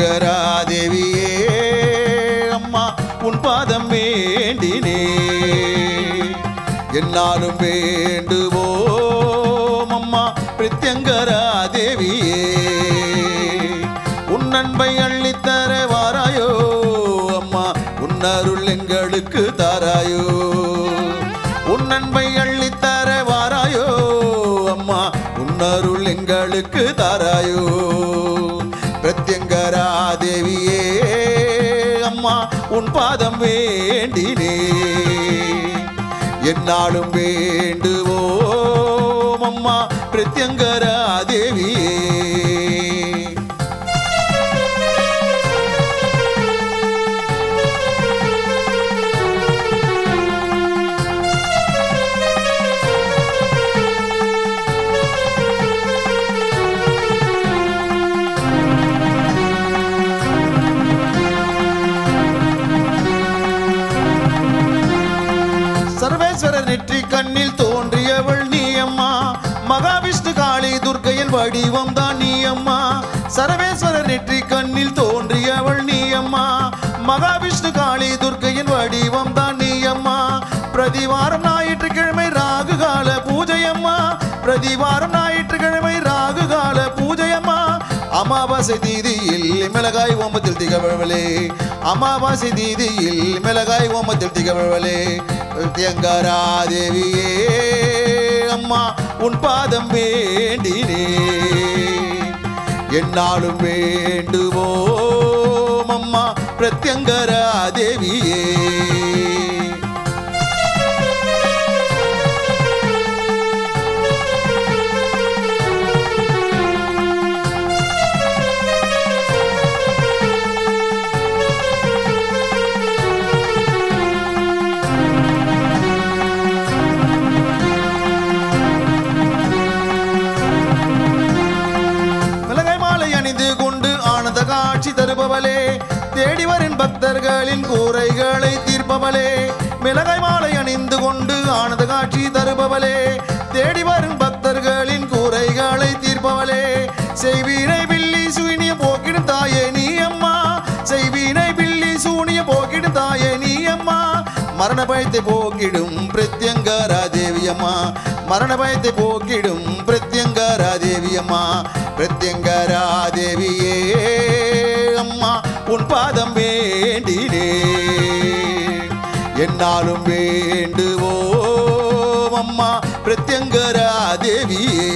பிரத்யங்கரா தேவியே அம்மா உன் பாதம் வேண்டினே என்னாலும் வேண்டுவோம் அம்மா பிரத்யங்கரா தேவியே உன் அன்பை அள்ளித்தர வாராயோ அம்மா உன் அருள் எங்களுக்கு தாராயோ உன் அன்பை அள்ளித்தர வாராயோ அம்மா உன் அருள் எங்களுக்கு தாராயோ பிரத்யங்கரா தேவியே அம்மா உன் பாதம் வேண்டினே என்னாலும் வேண்டுவோம் அம்மா பிரத்யங்கரா தேவியே சர்வேஸ்வரர் நெற்றி கண்ணில் தோன்றியவள் நீ அம்மா மகாவிஷ்ணு காளி துர்க்கையின் வடிவம் தான் நீ அம்மா சர்வேஸ்வரர் நெற்றி கண்ணில் தோன்றியவள் நீ அம்மா மகாவிஷ்ணு காளி துர்க்கையின் வடிவம் தான் நீ அம்மா பிரதிவாரம் ஞாயிற்றுக்கிழமை ராகு கால பூஜை அம்மா பிரதிவாரம் ஞாயிற்றுக்கிழமை ராகு கால பூஜை அம்மா அமாவாசை தீதியில் மிளகாய் ஓமத்தில் திகழ்வளே அமாவாசை தீதியில் மிளகாய் ஓமத்தில் திகழ்வளே பிரத்யங்கரா தேவியே அம்மா உன் பாதம் வேண்டினே என்னாலும் வேண்டுவோம் அம்மா பிரத்யங்கரா தேவியே காட்சி தருபவளே தேடி வரும் பக்தர்களின் கூரைகளை தீர்ப்பவளே மிளகாய் மாலை அணிந்து கொண்டு ஆனந்த காட்சி தருபவளே தேடி வரும் பக்தர்களின் கூரைகளை தீர்ப்பவளே செய்வீனை பில்லி சூனிய போக்கிடும் தாயே நீ அம்மா செய்வீனை பில்லி சூனிய போக்கிடும் தாயே நீ அம்மா மரண பயத்தை போக்கிடும் பிரத்யங்கரா தேவி அம்மா மரண பயத்தை போக்கிடும் பிரத்யங்கரா தேவி அம்மா பிரத்யங்கரா தேவியே அம்மா உன் பாதம் வேண்டினே என்னாலும் வேண்டுவோம் அம்மா பிரத்யங்கரா தேவியே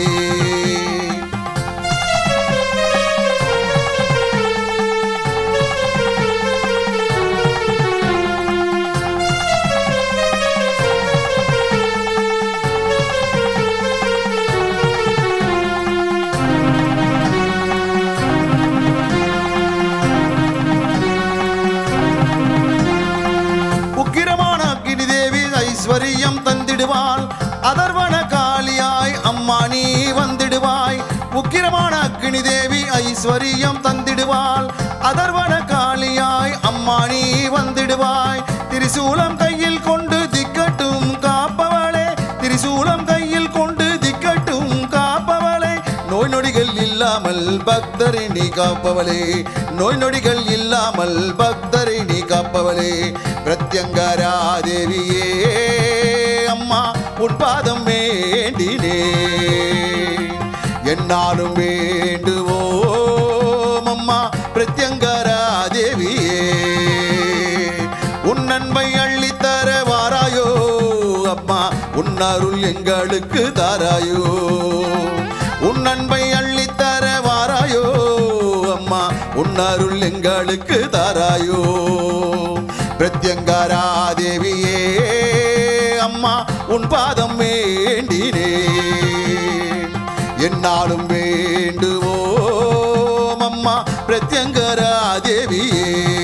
ஐஸ்வரியம் தந்திடுவாள் அதர்வன காளியாய் அம்மா நீ வந்திடுவாய் உக்கிரமான அக்னி தேவி ஐஸ்வரியம் தந்திடுவாள் அதர்வன காளியாய் அம்மா நீ வந்திடுவாய் திரிசூலம் கையில் கொண்டு திக்கட்டும் காப்பவளே திரிசூலம் கையில் கொண்டு திக்கட்டும் காப்பவளே நோய் நொடிகள் இல்லாமல் பக்தரை நீ காப்பவளே நோய் நொடிகள் இல்லாமல் பக்தரை நீ காப்பவளே பிரத்யங்கரா தேவியே அம்மா உன் பாதம் வேண்டினே என்னாலும் வேண்டுவோம் அம்மா பிரத்யங்கரா தேவியே உன் அன்பை அள்ளித்தர வாராயோ அம்மா உன் அருள் எங்களுக்கு தாராயோ உன் அன்பை அள்ளித்தர வாராயோ அம்மா உன் அருள் எங்களுக்கு தாராயோ பிரத்யங்கரா தேவியே அம்மா உன் பாதம் வேண்டினே என்னாலும் வேண்டுவோம் அம்மா பிரத்யங்கரா தேவியே